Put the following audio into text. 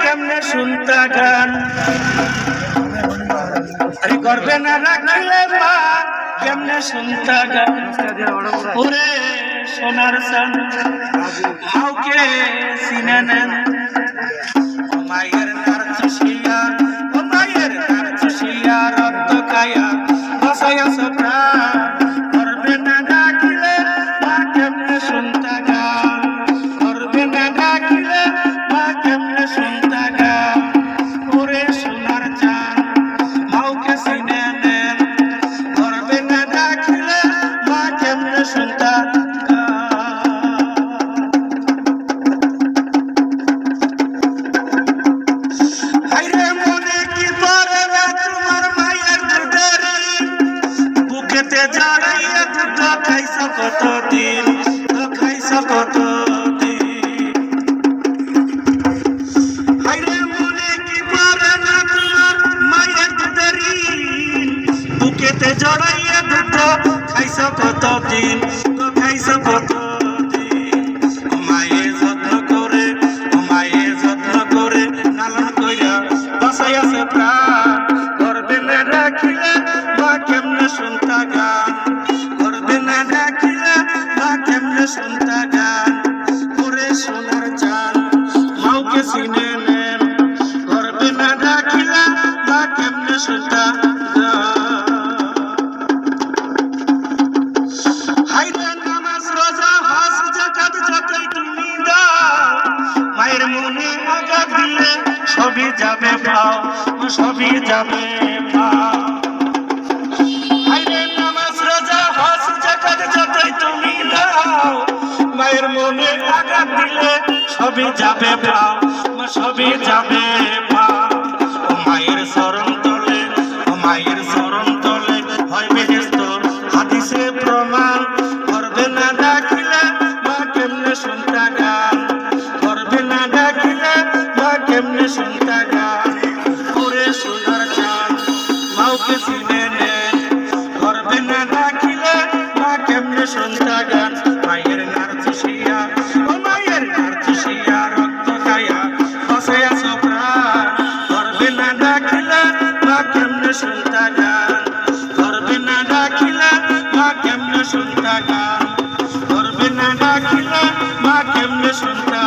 কেমনে শুনতা গান আরে করবে না রাখলে মা কেমনে শুনতা গান ওরে সোনার সান মাওকে চিনে নেন মায়ের নার চুষিয়া ও মায়ের নার চুষিয়া রক্ত খায়া বাসায়া সপ্রা করবে না ডাকিলে মা কেমনে শুনতা গান করবে না ডাকিলে মা কেমনে শুনতা গান ওরে সোনার চান মাওকে চিনে নেন করবে না ডাকিলে মা কেমনে শুনতা কতদিন খাইছ কতদিন হাইরে মনে কি পারে না তোমার মায়ের দুধের বুকেতে জড়াইয়া দুধ খাইছ কতদিন খাইছ কতদিন মায়ে যত্ন করে লালন কইরা বাসাইয়াছে প্রাণ করবে না রাখিলে মা কেমনে শুনতা গান করবে না ডাকিলে মা কেমনে শুনতা গান ওরে সোনার চান মাওকে চিনে নেন করবে না ডাকিলে মা কেমনে শুনতা হাইরে নামাজ রোজা হজ যাকাত যতই তুমি দাও মায়ের মনে আঘাত দিলে সবই যাবে পাও সবই যাবে পাও মায়ের মনে আঘাত দিলে সবই যাবে পাও সবই যাবে পাও মায়ের শরণ তলে হয় বেহেশত হাদিসে প্রমাণ করবে না ডাকিলে মা কেমনে শুনতা গান করবে না ডাকিলে মা কেমনে শুনতা গান ওরে সোনার চান মাওকে চিনে নেন করবে না ডাকিলে মা কেমনে শুনতা গান মায়ের নার চুষিয়া ও মায়ের নার চুষিয়া রক্ত খায়া বাসায়া সপ্রাণ করবে না ডাকিলে মা কেমনে শুনতা গান করবে না ডাকিলে মা কেমনে শুনতা গান করবে না ডাকিলে মা কেমনে শুনতা